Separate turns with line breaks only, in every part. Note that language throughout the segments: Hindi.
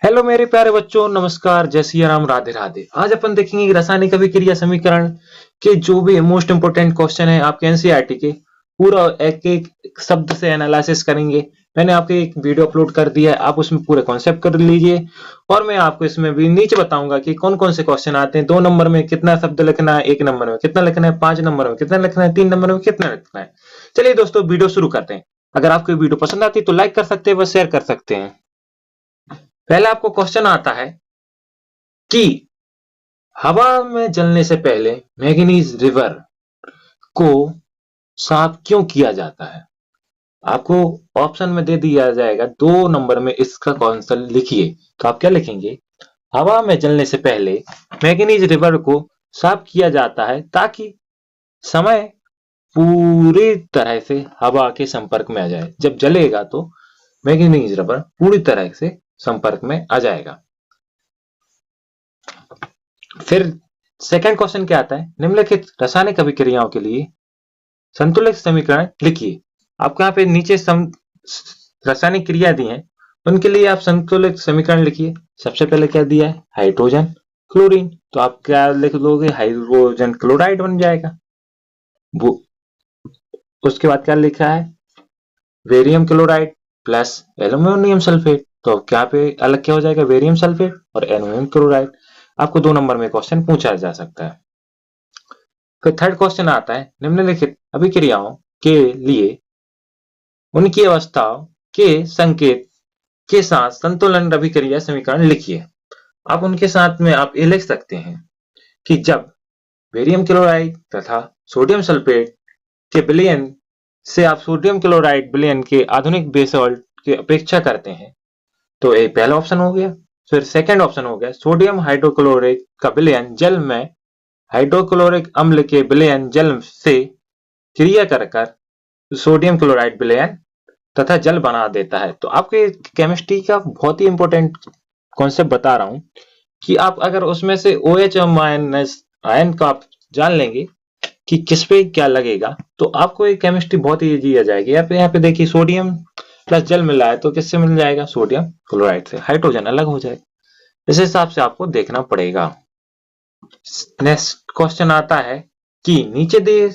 हेलो मेरे प्यारे बच्चों, नमस्कार, जय सिया राम, राधे राधे। आज अपन देखेंगे कि रासायनिक अभिक्रिया समीकरण के जो भी मोस्ट इंपोर्टेंट क्वेश्चन है आपके एनसीईआरटी के, पूरा एक एक शब्द से एनालिसिस करेंगे। मैंने आपके एक वीडियो अपलोड कर दिया है, आप उसमें पूरे कॉन्सेप्ट कर लीजिए। और मैं आपको इसमें भी नीचे बताऊंगा कि कौन कौन से क्वेश्चन आते हैं। 2 नंबर में कितना शब्द लिखना है, 1 नंबर में कितना लिखना है, 5 नंबर में कितना लिखना है, 3 नंबर में कितना लिखना है। चलिए दोस्तों, वीडियो शुरू करते हैं। अगर आपको वीडियो पसंद आती है तो लाइक कर सकते हैं व शेयर कर सकते हैं। पहले आपको क्वेश्चन आता है कि हवा में जलने से पहले मैंगनीज रिवर को साफ क्यों किया जाता है। आपको ऑप्शन में दे दिया जाएगा, 2 नंबर में इसका आंसर लिखिए। तो आप क्या लिखेंगे? हवा में जलने से पहले मैंगनीज रिवर को साफ किया जाता है ताकि समय पूरी तरह से हवा के संपर्क में आ जाए। जब जलेगा तो मैंगनीज रिवर पूरी तरह से संपर्क में आ जाएगा। फिर सेकंड क्वेश्चन क्या आता है? निम्नलिखित रासायनिक अभिक्रियाओं के लिए संतुलित समीकरण लिखिए। आपको यहाँ पे नीचे रासायनिक क्रिया दी है, उनके लिए आप संतुलित समीकरण लिखिए। सबसे पहले क्या दिया है? Hydrogen chlorine. तो आप क्या लिख दोगे? हाइड्रोजन क्लोराइड बन जाएगा। वो उसके बाद क्या लिखा है? वेरियम क्लोराइड प्लस एल्यूमिनियम सल्फेट। तो क्या पे अलग क्या हो जाएगा? वेरियम सल्फेट और एल्यूमिनियम क्लोराइड। आपको 2 नंबर में क्वेश्चन पूछा जा सकता है। फिर थर्ड क्वेश्चन आता है, निम्नलिखित अभिक्रियाओं के लिए उनकी अवस्थाओं के संकेत के साथ संतुलन अभिक्रिया समीकरण लिखिए। आप उनके साथ में आप ये लिख सकते हैं कि जब बेरियम क्लोराइड तथा सोडियम सल्फेट के विलयन से आप सोडियम क्लोराइड विलयन के आधुनिक बेस सॉल्ट की अपेक्षा करते हैं, तो ये पहला ऑप्शन हो गया। फिर सेकंड ऑप्शन हो गया, सोडियम हाइड्रोक्लोराइड का विलयन जल में हाइड्रोक्लोरिक अम्ल के विलयन जल से क्रिया कर कर सोडियम क्लोराइड विलयन तथा जल बना देता है। तो आपके केमिस्ट्री का बहुत ही इंपॉर्टेंट कॉन्सेप्ट बता रहा हूं कि आप अगर उसमें से OH माइनस आयन का आप जान लेंगे कि किस पे क्या लगेगा, तो आपको ये केमिस्ट्री बहुत ही इजी आ जाएगी। यहाँ पे देखिए, सोडियम प्लस जल मिला है तो किससे मिल जाएगा? सोडियम क्लोराइड से। हाइड्रोजन अलग हो जाएगा। इस हिसाब से आपको देखना पड़ेगा। नेक्स्ट क्वेश्चन आता है कि नीचे दिए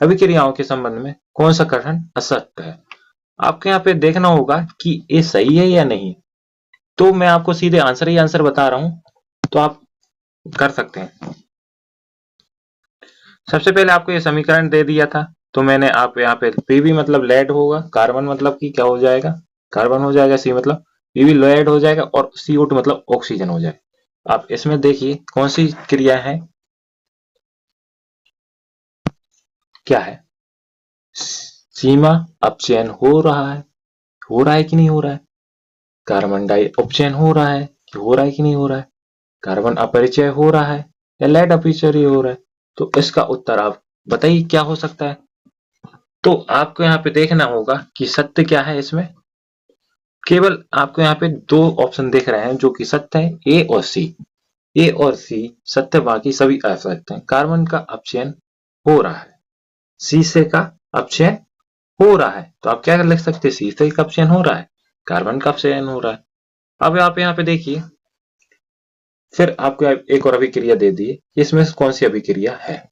अभिक्रियाओं के संबंध में कौन सा कथन असत्य है। आपको यहाँ पे देखना होगा कि ये सही है या नहीं। तो मैं आपको सीधे आंसर ही आंसर बता रहा हूं, तो आप कर सकते हैं। सबसे पहले आपको ये समीकरण दे दिया था, तो मैंने आप यहाँ पे पीवी मतलब लेड होगा, कार्बन मतलब कि क्या हो जाएगा? कार्बन हो जाएगा। सी मतलब पीवी लेड हो जाएगा और CO2 मतलब ऑक्सीजन हो जाएगा। आप इसमें देखिए कौन सी क्रिया है, क्या है? सीमा अपचयन हो रहा है कि नहीं हो रहा है? कार्बन डाई अपचयन हो रहा है कि नहीं हो रहा है? कार्बन अपरिचय हो रहा है या लेड अपरिचय हो रहा है? तो इसका उत्तर आप बताइए क्या हो सकता है। तो आपको यहाँ पे देखना होगा कि सत्य क्या है इसमें। केवल आपको यहाँ पे 2 ऑप्शन दिख रहे हैं जो कि सत्य है, ए और सी। ए और सी सत्य, बाकी सभी असत्य हैं। कार्बन का अपचयन हो रहा है, सी से का अपचयन हो रहा है। तो आप क्या लिख सकते हैं? सी से का अपचयन हो रहा है, कार्बन का अपचयन हो रहा है। अब आप यहाँ पे देखिए, फिर आपको एक और अभिक्रिया दे दी है, इसमें से कौन सी अभिक्रिया है?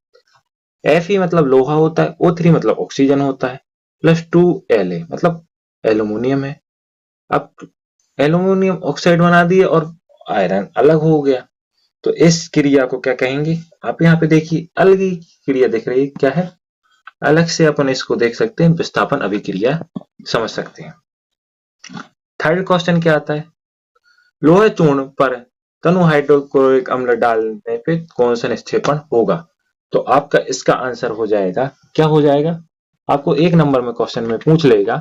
Fe मतलब लोहा होता है, O3 मतलब ऑक्सीजन होता है, प्लस 2La मतलब एल्यूमिनियम है। अब एल्यूमिनियम ऑक्साइड बना दिए और आयरन अलग हो गया, तो इस क्रिया को क्या कहेंगे? आप यहाँ पे देखिए, अलग ही क्रिया दिख रही है, क्या है? अलग से अपन इसको देख सकते हैं, विस्थापन अभिक्रिया समझ सकते हैं। थर्ड क्वेश्चन क्या आता है? लोहे चूर्ण पर तनु हाइड्रोक्लोरिक अम्ल डालने पे कौन सा निक्षेपण होगा? तो आपका इसका आंसर हो जाएगा, क्या हो जाएगा? आपको 1 नंबर में क्वेश्चन में पूछ लेगा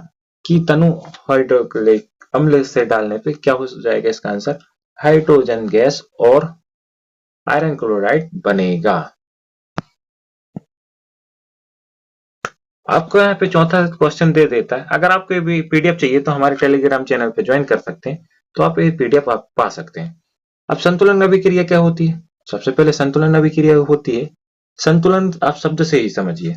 कि तनु हाइड्रोक्लोरिक अम्ल से डालने पे क्या हो जाएगा इसका आंसर? हाइड्रोजन गैस और आयरन क्लोराइड बनेगा। आपको यहाँ पे चौथा क्वेश्चन दे देता है। अगर आपको ये PDF चाहिए तो हमारे टेलीग्राम चैनल पे ज्वाइन कर सकते हैं, तो आप ये PDF आप पा सकते हैं। अब संतुलन अभिक्रिया क्या होती है? सबसे पहले संतुलन अभिक्रिया होती है, संतुलन आप शब्द से ही समझिए।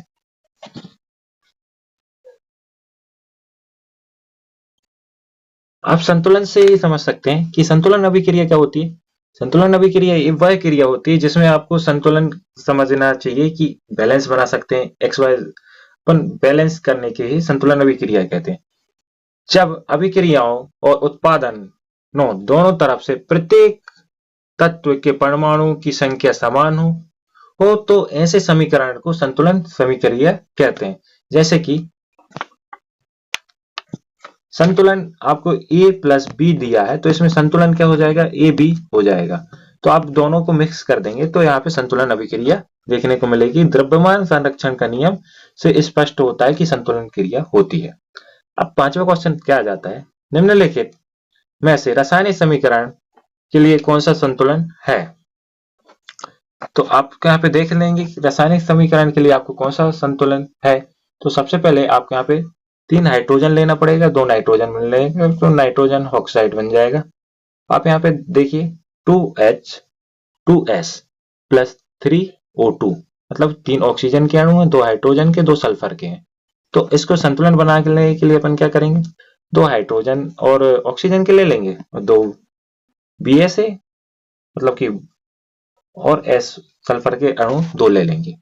आप संतुलन से ही समझ सकते हैं कि संतुलन अभिक्रिया क्या होती है। संतुलन अभिक्रिया ये वह क्रिया होती है जिसमें आपको संतुलन समझना चाहिए कि बैलेंस बना सकते हैं एक्स वाई अपन बैलेंस करने के ही संतुलन अभिक्रिया कहते हैं। जब अभिक्रियाओं और उत्पादनों दोनों तरफ से प्रत्येक तत्व के परमाणुओं की संख्या समान हो तो ऐसे समीकरण को संतुलन समीकरण कहते हैं। जैसे कि संतुलन आपको a प्लस बी दिया है तो इसमें संतुलन क्या हो जाएगा, ए बी हो जाएगा। तो आप दोनों को मिक्स कर देंगे तो यहाँ पे संतुलन अभिक्रिया देखने को मिलेगी। द्रव्यमान संरक्षण का नियम से स्पष्ट होता है कि संतुलन क्रिया होती है। अब पांचवा क्वेश्चन क्या आ जाता है, निम्नलिखित में से रासायनिक समीकरण के लिए कौन सा संतुलन है। तो आप यहाँ पे देख लेंगे रासायनिक समीकरण के लिए आपको कौन सा संतुलन है। तो सबसे पहले आपको यहाँ पे 3 हाइड्रोजन लेना पड़ेगा, 2 नाइट्रोजन मिल लेंगे तो नाइट्रोजन ऑक्साइड बन जाएगा। आप यहाँ पे देखिए 2H2S प्लस 3O2 मतलब 3 ऑक्सीजन के अणु हैं, 2 हाइड्रोजन के, 2 सल्फर के हैं। तो इसको संतुलन बनाने के लिए अपन क्या करेंगे, 2 हाइड्रोजन और ऑक्सीजन के ले लेंगे और 2 BSA मतलब कि और S सल्फर के अणु 2 ले लेंगे।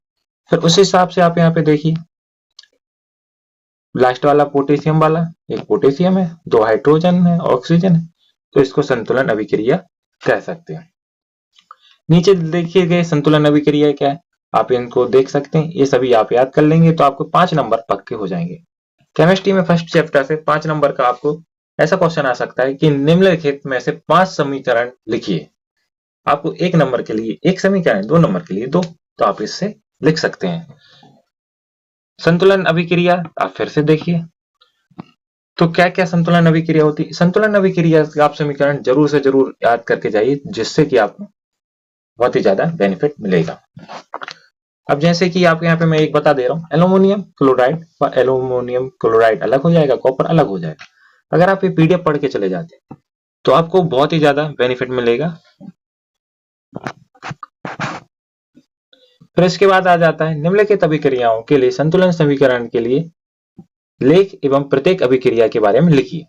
फिर उस हिसाब से आप यहाँ पे देखिए लास्ट वाला पोटेशियम वाला, एक पोटेशियम है, 2 हाइड्रोजन है, ऑक्सीजन है, तो इसको संतुलन अभिक्रिया कह सकते हैं। नीचे देखिए गए संतुलन अभिक्रिया क्या है, आप इनको देख सकते हैं। ये सभी आप याद कर लेंगे तो आपको 5 नंबर पक्के हो जाएंगे। केमिस्ट्री में फर्स्ट चैप्टर से 5 नंबर का आपको ऐसा क्वेश्चन आ सकता है कि निम्नलिखित में से 5 समीकरण लिखिए। आपको 1 नंबर के लिए 1 समीकरण, 2 नंबर के लिए 2, तो आप इससे लिख सकते हैं। संतुलन अभिक्रिया आप फिर से देखिए तो क्या क्या संतुलन अभिक्रिया होती है। संतुलन अभिक्रिया आप समीकरण जरूर से जरूर याद करके जाइए जिससे कि आपको बहुत ही ज्यादा बेनिफिट मिलेगा। अब जैसे कि आपको यहाँ पे मैं एक बता दे रहा हूँ, एल्यूमिनियम क्लोराइड व एल्यूमिनियम क्लोराइड अलग हो जाएगा, कॉपर अलग हो जाएगा। अगर आप ये पीडीएफ पढ़ के चले जाते हैं तो आपको बहुत ही ज्यादा बेनिफिट मिलेगा। फिर इसके बाद आ जाता है निम्नलिखित अभिक्रियाओं के लिए संतुलन समीकरण के लिए लेख एवं प्रत्येक अभिक्रिया के बारे में लिखिए।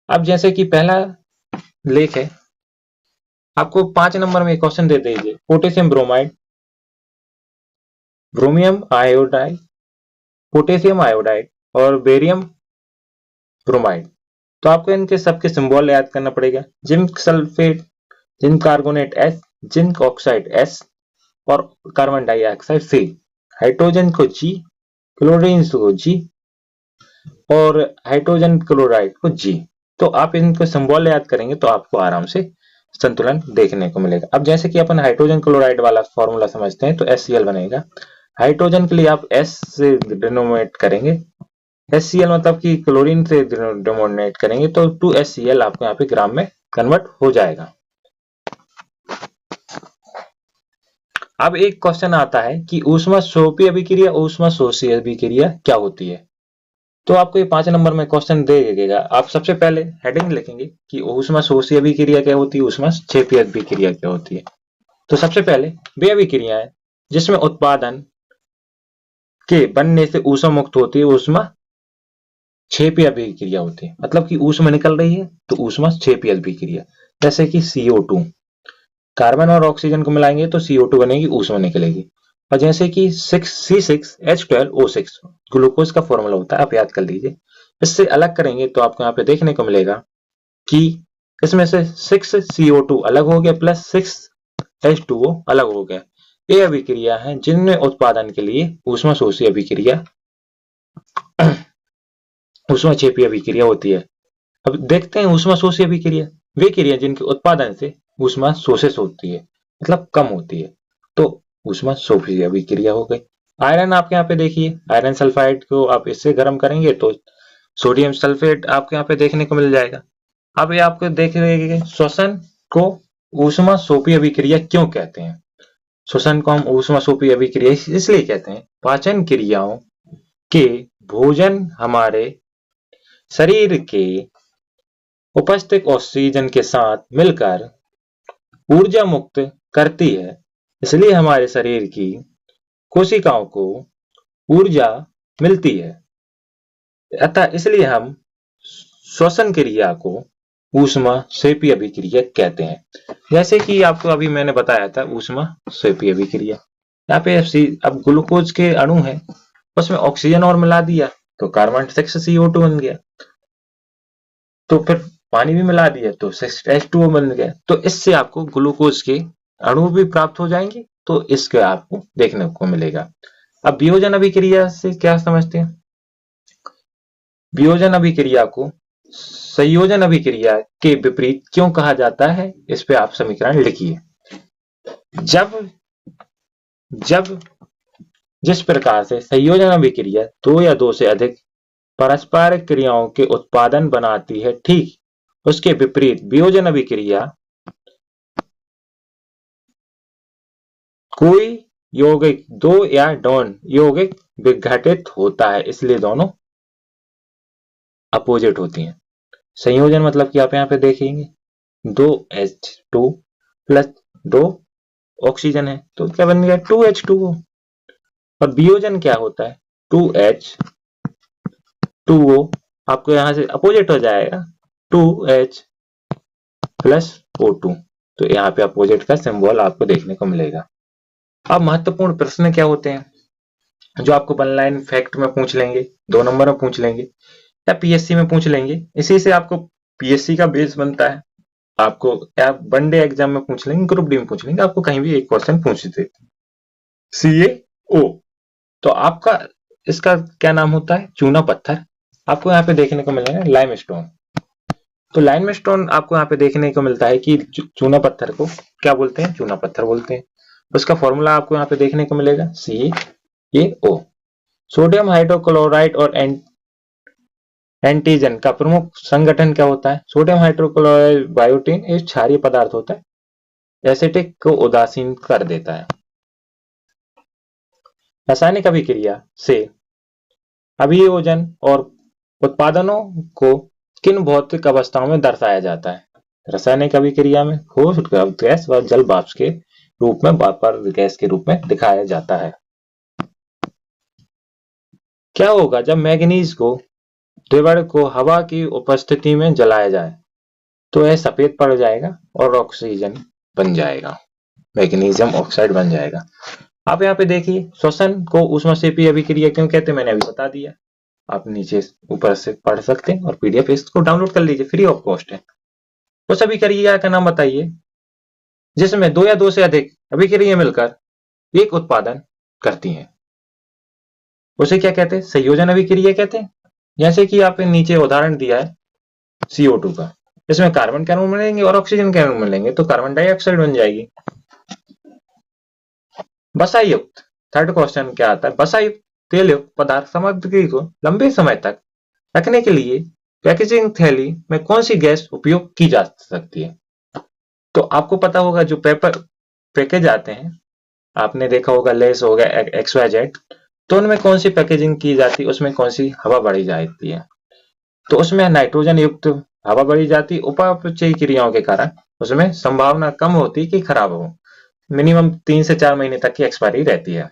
अब जैसे कि पहला लेख है, आपको 5 नंबर में क्वेश्चन दे दीजिए, potassium bromide, ब्रोमियम iodide, potassium iodide और बेरियम ब्रोमाइड। तो आपको इनके सबके सिंबल याद करना पड़ेगा। Zinc sulphate, zinc carbonate S, zinc oxide S और कार्बन डाइऑक्साइड C, हाइड्रोजन को G, क्लोरीन को G और हाइड्रोजन क्लोराइड को G। तो आप इनको सिंबल याद करेंगे तो आपको आराम से संतुलन देखने को मिलेगा। अब जैसे कि अपन हाइड्रोजन क्लोराइड वाला फॉर्मूला समझते हैं तो HCl बनेगा। हाइड्रोजन के लिए आप S से डिनोमिनेट करेंगे, HCl मतलब कि क्लोरीन से डिनोमिनेट करेंगे तो 2HCl आपको यहाँ पे ग्राम में कन्वर्ट हो जाएगा। अब एक क्वेश्चन आता है कि ऊष्मा सोपी अभिक्रिया और ऊष्मा शोषी अभिक्रिया क्या होती है। तो आपको ये 5 नंबर में क्वेश्चन देगा। आप सबसे पहले हेडिंग लिखेंगे कि ऊष्मा शोषी अभिक्रिया क्या होती है, ऊष्मा क्षेपी अभिक्रिया क्या होती है। तो सबसे पहले वे अभिक्रियाएं जिसमें उत्पादन के बनने से ऊष्मा मुक्त होती है ऊष्मा क्षेपी अभिक्रिया होती है। मतलब कि ऊष्मा निकल रही है तो ऊष्मा क्षेपी अभिक्रिया। जैसे कि CO2, कार्बन और ऑक्सीजन को मिलाएंगे तो CO2 बनेगी, ऊष्मा निकलेगी। और जैसे कि C6H12O6 ग्लूकोज का फॉर्मूला होता है, आप याद कर लीजिए। इससे अलग करेंगे तो आपको यहाँ पे देखने को मिलेगा कि इसमें से 6CO2 अलग हो गया प्लस 6H2O अलग हो गया। ये अभिक्रिया है जिनमें उत्पादन के लिए ऊष्मा शोषी अभिक्रिया ऊष्मा क्षेपी अभिक्रिया होती है। अब देखते हैं ऊष्मा शोषी अभिक्रिया, वे क्रिया जिनके उत्पादन से ऊष्मा शोषित होती है मतलब कम होती है, तो ऊष्मा शोषी अभिक्रिया हो गई। आयरन आपके यहाँ पे देखिए, आयरन सल्फाइड को आप इससे गर्म करेंगे तो सोडियम सल्फेट आपके यहाँ पे देखने को मिल जाएगा। अब ये आपको देखेंगे श्वसन को ऊष्मा शोषी अभिक्रिया क्यों कहते हैं। श्वसन को हम ऊष्मा शोषी अभिक्रिया इसलिए कहते हैं, पाचन क्रियाओं के भोजन हमारे शरीर के उपस्थित ऑक्सीजन के साथ मिलकर ऊर्जा मुक्त करती है, इसलिए हमारे शरीर की कोशिकाओं को ऊर्जा मिलती है। अतः इसलिए हम श्वसन क्रिया को ऊष्माक्षेपी अभिक्रिया कहते हैं। जैसे कि आपको अभी मैंने बताया था ऊष्माक्षेपी अभिक्रिया। यहाँ पे अब ग्लूकोज के अणु है, उसमें ऑक्सीजन और मिला दिया तो कार्बन 6 CO2 बन गया, तो फिर पानी भी मिला दिया तो 6 H2O बन गया। तो इससे आपको ग्लूकोज के अणु भी प्राप्त हो जाएंगे, तो इसके आपको देखने को मिलेगा। अब वियोजन अभिक्रिया से क्या समझते हैं? वियोजन अभिक्रिया को संयोजन अभिक्रिया के विपरीत क्यों कहा जाता है, इस पे आप समीकरण लिखिए। जब जिस प्रकार से संयोजन अभिक्रिया दो या दो से अधिक पारस्परिक क्रियाओं के उत्पादन बनाती है, ठीक उसके विपरीत वियोजन अभिक्रिया कोई यौगिक दो या डॉन यौगिक विघटित होता है, इसलिए दोनों अपोजिट होती हैं। संयोजन मतलब कि आप यहाँ पे देखेंगे 2H2 प्लस 2 ऑक्सीजन है तो क्या बन गया 2H2O। और वियोजन क्या होता है 2H2O, आपको यहां से अपोजिट हो जाएगा 2H प्लस O2, तो यहाँ पे अपोजिट का सिंबल आपको देखने को मिलेगा। अब महत्वपूर्ण प्रश्न क्या होते हैं जो आपको वन लाइन फैक्ट में पूछ लेंगे, 2 नंबर में पूछ लेंगे या पीएससी में पूछ लेंगे। इसी से आपको पीएससी का बेस बनता है। आपको या वनडे एग्जाम में पूछ लेंगे, ग्रुप डी में पूछ लेंगे, आपको कहीं भी एक क्वेश्चन पूछ देते। CaO, तो आपका इसका क्या नाम होता है चूना पत्थर। आपको यहाँ पे देखने को मिलेगा लाइमस्टोन। तो लाइमस्टोन आपको यहाँ पे देखने को मिलता है कि चूना पत्थर को क्या बोलते हैं, चूना पत्थर बोलते हैं। उसका फॉर्मूला आपको यहाँ पे देखने को मिलेगा CaO। सोडियम हाइड्रोक्लोराइड और एंटीजन का प्रमुख संगठन क्या होता है? सोडियम हाइड्रोक्लोराइड बायोटीन एक क्षारीय पदार्थ होता है, एसिटिक को उदासीन कर देता है। रासायनिक अभिक्रिया से अभियोजन और उत्पादनों को किन भौतिक अवस्थाओं में दर्शाया जाता है? रासायनिक अभिक्रिया में ठोस गैस व जल वाष्प के रूप में वापर गैस के रूप में दिखाया जाता है। क्या होगा जब मैग्नीज को द्रव्य को हवा की उपस्थिति में जलाया जाए? तो यह सफेद पड़ जाएगा और ऑक्सीजन बन जाएगा, मैग्नीशियम ऑक्साइड बन जाएगा। आप यहाँ पे देखिए श्वसन को ऊष्माक्षेपी अभिक्रिया क्यों कहते हैं, मैंने अभी बता दिया। आप नीचे ऊपर से पढ़ सकते हैं और पीडीएफ इसको डाउनलोड कर लीजिए, फ्री ऑफ कॉस्ट है। उस अभिक्रिया का नाम बताइए जिसमें दो या दो से अधिक अभिक्रिया मिलकर एक उत्पादन करती हैं। उसे क्या कहते हैं? संयोजन अभिक्रिया कहते हैं। जैसे कि आपने नीचे उदाहरण दिया है CO2 का, इसमें कार्बन के अणु मिलेंगे और ऑक्सीजन के अणु मिलेंगे तो कार्बन डाइऑक्साइड बन जाएगी। वसायुक्त, थर्ड क्वेश्चन क्या आता है? वसायुक्त तेल युक्त पदार्थ सामग्री को लंबे समय तक रखने के लिए पैकेजिंग थैली में कौन सी गैस उपयोग की जा सकती है? तो आपको पता होगा जो पेपर पैकेज आते हैं, आपने देखा होगा लेस हो गया XYZ, तो उनमें कौन सी पैकेजिंग की जाती है, उसमें कौन सी हवा बढ़ी जाती है? तो उसमें नाइट्रोजन युक्त हवा बढ़ी जाती, उपापचयी क्रियाओं के कारण उसमें संभावना कम होती कि खराब हो। मिनिमम 3 से 4 महीने तक की एक्सपायरी रहती है।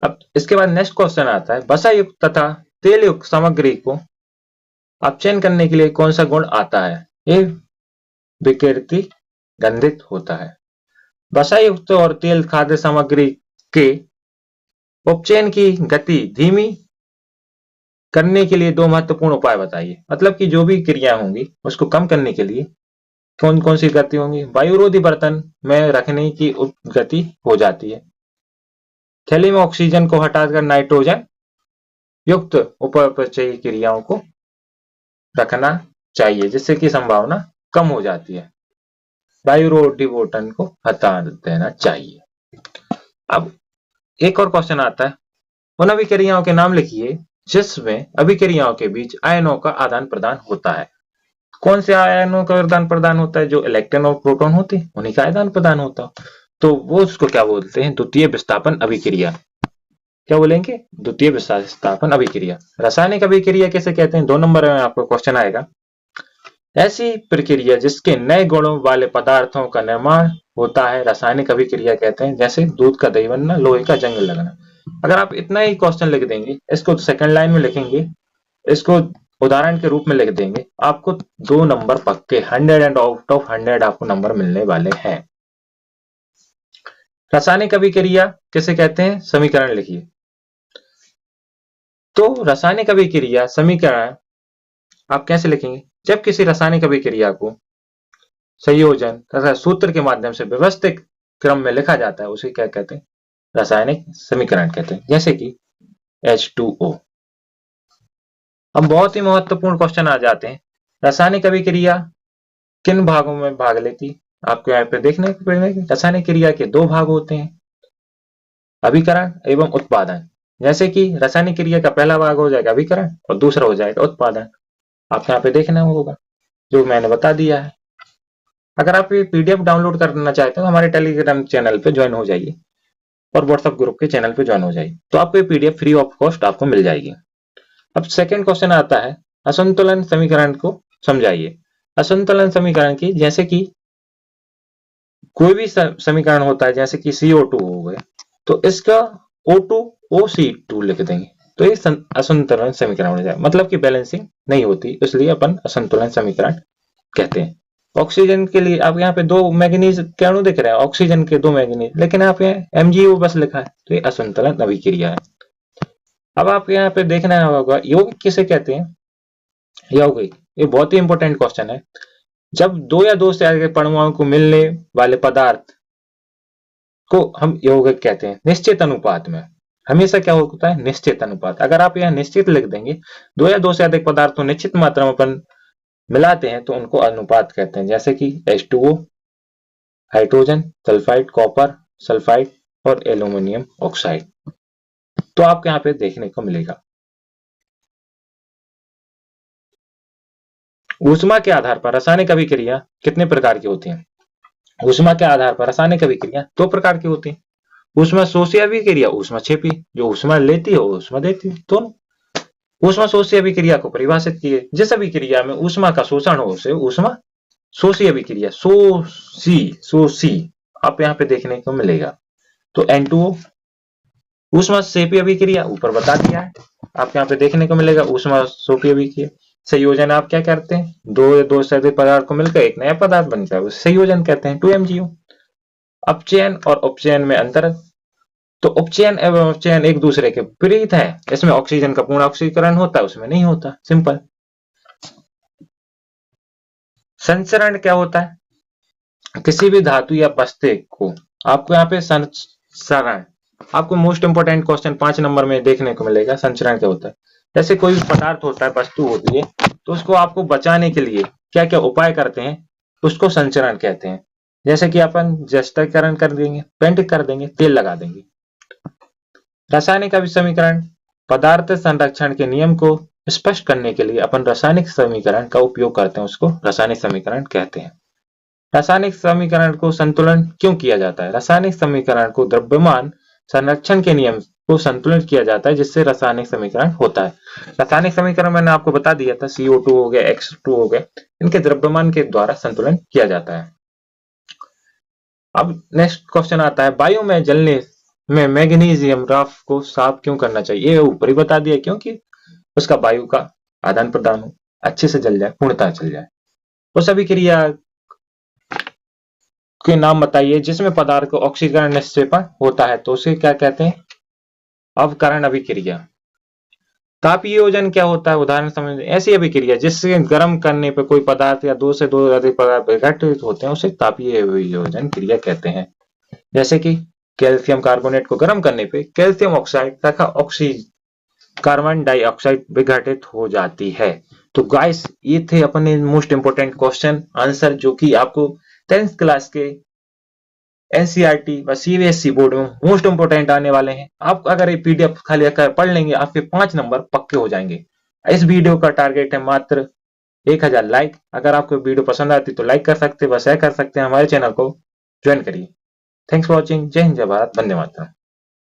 अब इसके बाद नेक्स्ट क्वेश्चन आता है वसा युक्त तथा तेल युक्त सामग्री को अपचयन करने के लिए कौन सा गुण आता है? ये विकृति गंधित होता है। वसा युक्त और तेल खाद्य सामग्री के उपचयन की गति धीमी करने के लिए 2 महत्वपूर्ण उपाय बताइए। मतलब कि जो भी क्रिया होंगी उसको कम करने के लिए कौन कौन सी गति होंगी? वायुरोधी बर्तन में रखने की गति हो जाती है, थैली में ऑक्सीजन को हटाकर नाइट्रोजन युक्त उपापचयी क्रियाओं को रखना चाहिए जिससे कि संभावना कम हो जाती है, वायुरोधी बर्तन को हटा देना चाहिए। अब एक और क्वेश्चन आता है उन अभिक्रियाओं के नाम लिखिए जिसमें अभिक्रियाओं के बीच आयनों का आदान प्रदान होता है। कौन से आयनों का आदान प्रदान होता है? जो इलेक्ट्रॉन और प्रोटॉन होते हैं उन्हीं का आदान प्रदान होता है, तो वो उसको क्या बोलते हैं? द्वितीय विस्थापन अभिक्रिया। क्या बोलेंगे? द्वितीय विस्थापन अभिक्रिया। रासायनिक अभिक्रिया कैसे कहते हैं? 2 नंबर में आपको क्वेश्चन आएगा। ऐसी प्रक्रिया जिसके नए गुणों वाले पदार्थों का निर्माण होता है रासायनिक अभिक्रिया कहते हैं, जैसे दूध का दही बनना, लोहे का जंग लगना। अगर आप इतना ही क्वेश्चन लिख देंगे, इसको सेकंड लाइन में लिखेंगे, इसको उदाहरण के रूप में लिख देंगे, आपको 2 नंबर पक्के 100 एंड आउट ऑफ 100 आपको नंबर मिलने वाले हैं। रासायनिक अभिक्रिया किसे कहते हैं? समीकरण लिखिए। तो रासायनिक अभिक्रिया समीकरण आप कैसे लिखेंगे? जब किसी रासायनिक अभिक्रिया को संयोजन तथा सूत्र के माध्यम से व्यवस्थित क्रम में लिखा जाता है, उसे क्या कहते हैं? रासायनिक समीकरण कहते हैं। जैसे कि H2O। अब बहुत ही महत्वपूर्ण क्वेश्चन आ जाते हैं, रासायनिक अभिक्रिया किन भागों में भाग लेती? आपको यहाँ पे देखने को मिलेगा, रासायनिक क्रिया के 2 भाग होते हैं, अभिकरण एवं उत्पादन। जैसे कि रासायनिक क्रिया का पहला भाग हो जाएगा अभिकरण और दूसरा हो जाएगा उत्पादन। आपको यहाँ पे देखना होगा जो मैंने बता दिया है। अगर आप ये पीडीएफ डाउनलोड करना चाहते हो, हमारे टेलीग्राम चैनल पे ज्वाइन हो जाइए और व्हाट्सएप ग्रुप के चैनल पे ज्वाइन हो जाइए, तो आपको ये पीडीएफ फ्री ऑफ कॉस्ट आपको मिल जाएगी। अब सेकंड क्वेश्चन आता है, असंतुलन समीकरण को समझाइए। असंतुलन समीकरण की, जैसे कि कोई भी समीकरण होता है, जैसे कि CO2 हो गए, तो इसका O2OC2 लिख देंगे, तो ये असंतुलन समीकरण हो जाएगा। मतलब कि बैलेंसिंग नहीं होती, इसलिए अपन असंतुलन समीकरण कहते हैं। ऑक्सीजन के लिए आप यहाँ पे 2 मैंगनीज के अणु दिख रहे हैं, ऑक्सीजन के 2 मैंगनीज, लेकिन आप यहाँ MgO बस लिखा है, तो ये असंतुलन अभिक्रिया है। अब आप यहाँ पे देखना होगा यौगिक किसे कहते हैं? यौगिक, ये बहुत ही इंपॉर्टेंट क्वेश्चन है। जब 2 या 2 से अधिक परमाणुओं को मिलने वाले पदार्थ को हम यौगिक कहते हैं। निश्चित अनुपात में हमेशा क्या होता है? निश्चित अनुपात। अगर आप यहाँ निश्चित लिख देंगे, 2 या 2 से अधिक पदार्थ को निश्चित मात्रा में अपन मिलाते हैं तो उनको अनुपात कहते हैं। जैसे कि H2O, hydrogen sulphide, copper sulphide और एल्यूमिनियम ऑक्साइड। तो आपको यहाँ पे देखने को मिलेगा। ऊष्मा के आधार पर रासायनिक अभिक्रिया कितने प्रकार की होती हैं? ऊष्मा के आधार पर रासायनिक अभिक्रिया 2 प्रकार की होती है। ऊष्मा शोषी अभिक्रिया, ऊष्मा क्षेपी, जो ऊष्मा लेती है ऊष्मा देती है, दोनों। ऊष्मा शोषी अभिक्रिया को परिभाषित किए, जिस अभिक्रिया में ऊष्मा का शोषण हो उसे ऊष्मा शोषी अभिक्रिया, शोषी आप यहाँ पे देखने को मिलेगा। तो N2O। ऊष्मा क्षेपी अभिक्रिया ऊपर बता दिया है, आप यहाँ पे देखने को मिलेगा ऊष्मा क्षेपी अभिक्रिया। संयोजन आप क्या करते हैं? 2 या 2 से अधिक पदार्थ को मिलकर एक नया पदार्थ बनता है, उसे संयोजन कहते हैं। 2MgO। अपचयन और उपचयन में अंतर, तो उपचयन एवं अपचयन एक दूसरे के विपरीत है। इसमें ऑक्सीजन का पूर्ण ऑक्सीकरण होता है, उसमें नहीं होता, सिंपल। संचरण क्या होता है? किसी भी धातु या वस्तु को आपको यहाँ पे संचरण, आपको मोस्ट इंपोर्टेंट क्वेश्चन 5 नंबर में देखने को मिलेगा। संचरण क्या होता है? जैसे कोई भी पदार्थ होता है, वस्तु होती है, तो उसको आपको बचाने के लिए क्या क्या उपाय करते हैं, उसको संचरण कहते हैं। जैसे कि अपन जस्तीकरण कर देंगे, पेंट कर देंगे, तेल लगा देंगे। रासायनिक अभिसमीकरण, पदार्थ संरक्षण के नियम को स्पष्ट करने के लिए अपन रासायनिक समीकरण का उपयोग करते हैं, उसको रासायनिक समीकरण कहते हैं। रासायनिक समीकरण को संतुलन क्यों किया जाता है? रासायनिक समीकरण को द्रव्यमान संरक्षण के नियम को संतुलित किया जाता है, जिससे रासायनिक समीकरण होता है। रासायनिक समीकरण मैंने आपको बता दिया था, CO2 हो गया, X2 हो गया, इनके द्रव्यमान के द्वारा संतुलन किया जाता है। अब नेक्स्ट क्वेश्चन आता है, वायु में जलने में मैग्नीशियम राख को साफ क्यों करना चाहिए? ये ऊपर ही बता दिया, क्योंकि उसका वायु का आदान प्रदान हो, अच्छे से जल जाए, पूर्णतः चल जाए। उस अभिक्रिया के नाम बताइए जिसमें पदार्थ को ऑक्सीकरण निक्षेपण होता है, तो उसे क्या कहते हैं? अवकरण अभिक्रिया। तापीय योजन क्या होता है? उदाहरण समझ, ऐसी अभिक्रिया जिससे गर्म करने पर कोई पदार्थ या 2 से 2 अधिक पदार्थ विघटित होते हैं, उसे तापीय योजन क्रिया कहते हैं। जैसे कि कैल्शियम कार्बोनेट को गर्म करने पे कैल्शियम ऑक्साइड तथा कार्बन डाइऑक्साइड विघटित हो जाती है। तो गाइस, ये थे अपने मोस्ट इंपोर्टेंट क्वेश्चन आंसर, जो कि आपको 10th क्लास के NCERT व CBSE बोर्ड में मोस्ट इंपोर्टेंट आने वाले हैं। आप अगर ये PDF खाली पढ़ लेंगे, आपके 5 नंबर पक्के हो जाएंगे। इस वीडियो का टारगेट है मात्र 1000 लाइक। अगर आपको वीडियो पसंद आती तो लाइक कर सकते हैं, व शेयर कर सकते हैं। हमारे चैनल को ज्वाइन करिए। Thanks for watching. जय हिंद, जय भारत, वंदे मातरम।